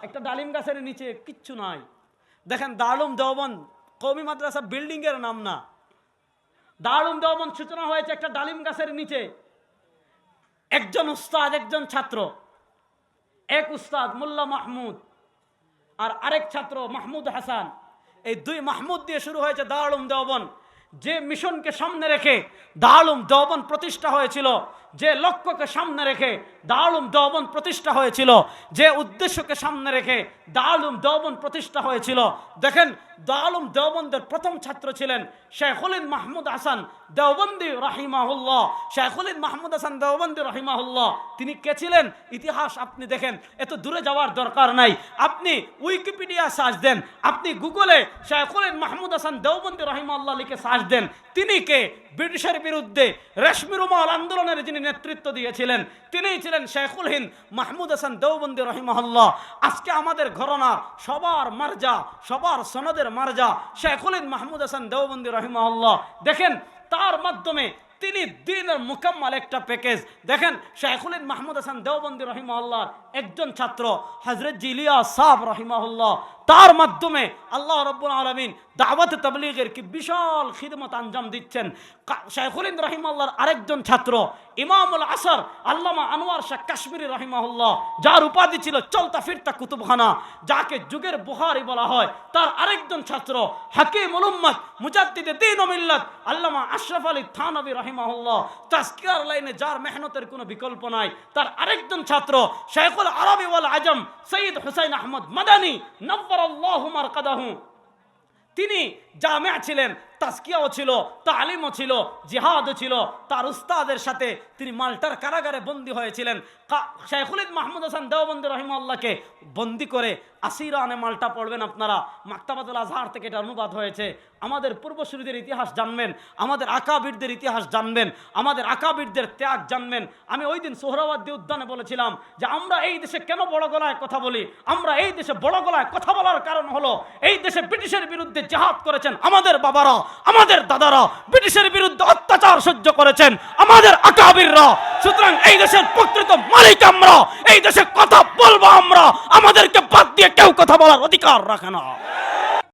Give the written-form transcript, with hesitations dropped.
একটা ডালিম গাছের নিচে কিচ্ছু নাই। দেখেন দারুল দেওবন্দ কওমি মাদ্রাসা বিল্ডিং এর নাম না, দারুল দেওবন্দ সূচনা হয়েছে একটা ডালিম গাছের নিচে। একজন উস্তাদ, একজন ছাত্র, এক উস্তাদ মোল্লা মাহমুদ আর আরেক ছাত্র মাহমুদ হাসান, এই দুই মাহমুদ দিয়ে শুরু হয়েছে দারুল দেওবন্দ। যে মিশনকে সামনে রেখে দারুল দেওবন্দ প্রতিষ্ঠা হয়েছিল, যে লক্ষ্যকে সামনে রেখে দারুল দেওবন্দ প্রতিষ্ঠা হয়েছিল, যে উদ্দেশ্যকে সামনে রেখে দারুল দেওবন্দ প্রতিষ্ঠা হয়েছিল, দেখেন দারুল দেওবন্দের প্রথম ছাত্র ছিলেন শেখুল হিন্দ মাহমুদ হাসান দেওবন্দি রাহিমাহুল্লাহ। শেখুল হিন্দ মাহমুদ হাসান দেওবন্দি রাহিমাহুল্লাহ তিনি কে ছিলেন? ইতিহাস আপনি দেখেন, এত দূরে যাওয়ার দরকার নাই। আপনি উইকিপিডিয়া সার্চ দেন, আপনি গুগলে শেখুল হিন্দ মাহমুদ হাসান দেওবন্দি রাহিমাহুল্লাহ লিখে সার্চ দেন। তিনি কে? ব্রিটিশের বিরুদ্ধে রেশমি রুমাল আন্দোলনের যিনি নেতৃত্ব দিয়েছিলেন তিনিই ছিলেন শেখুল হিন্দ মাহমুদ হাসান দেওবন্দি রাহিমাহুল্লাহ। আজকে আমাদের ঘরানা সবার মার্জা, সবার সনদের মার্জা শেখুল হিন্দ মাহমুদ হাসান দেওবন্দি রাহিমাহুল্লাহ। দেখেন তার মাধ্যমে তিনি দ্বীনের মুকাম্মাল একটা প্যাকেজ। দেখেন শেখুল হিন্দ মাহমুদ হাসান দেওবন্দি রাহিমাহুল্লাহ একজন ছাত্র হযরত জিলিয়া সাহেব রাহিমাহুল্লাহ, তার মাধ্যমে আল্লাহ রাব্বুল আলামিন দাওয়াত তাবলীগের কি বিশাল খিদমত আঞ্জাম দিচ্ছেন। শেখুল হিন্দ রাহিমাহুল্লাহর আরেকজন ছাত্র ইমামুল আসর আল্লামা আনোয়ার শাহ কাশ্মীরি রাহিমাহুল্লাহ, যার উপাধি ছিল চলতা ফিরতা কুতুবখানা, যাকে যুগের বুখারী বলা হয়, তার আরেকজন ছাত্র হাকিমুল উম্মত মুজাদ্দিদে দ্বীন ও মিল্লাত আল্লামা আশরাফ আলী থানভী রাহিমাহুল্লাহ, তাজকিয়ার লাইনে যার মেহনতের কোনো বিকল্প নাই, তার আরেকজন ছাত্র শেখুল আরবি ওয়াল আজম সৈয়দ হুসাইন আহমদ মাদানী নব্বরাল্লাহু মারকাদাহু। তিনি জামিয়া ছিলেন, তাজকিয়াও ছিল, তালিমও ছিল, জিহাদও ছিল। তার উস্তাদের সাথে তিনি মাল্টার কারাগারে বন্দী হয়েছিলেন। শেখুল হিন্দ মাহমুদ হাসান দেওবন্দি রাহিমাহুল্লাহকে বন্দী করে আসিরানে মাল্টা পড়বেন আপনারা, মাকতাবাতুল আজহার থেকে এটা অনুবাদ হয়েছে। আমাদের পূর্বসূরীদের ইতিহাস জানবেন, আমাদের আকাবিরদের ইতিহাস জানবেন, আমাদের আকাবিরদের ত্যাগ জানবেন। আমি ওই দিন সোহরাওয়ার্দী উদ্যানে বলেছিলাম যে আমরা এই দেশে কেন বড় গলায় কথা বলি। আমরা এই দেশে বড় গলায় কথা বলার কারণ হলো এই দেশে ব্রিটিশের বিরুদ্ধে জিহাদ করেছেন আমাদের বাবারা, আমাদের দাদারা, ব্রিটিশের বিরুদ্ধে অত্যাচার সহ্য করেছেন আমাদের আকাবিররা। সুতরাং এই দেশের প্রকৃত মালিক আমরা, এই দেশে কথা বলবো আমরা, আমাদেরকে বাদ দিয়ে কেউ কথা বলার অধিকার রাখে না।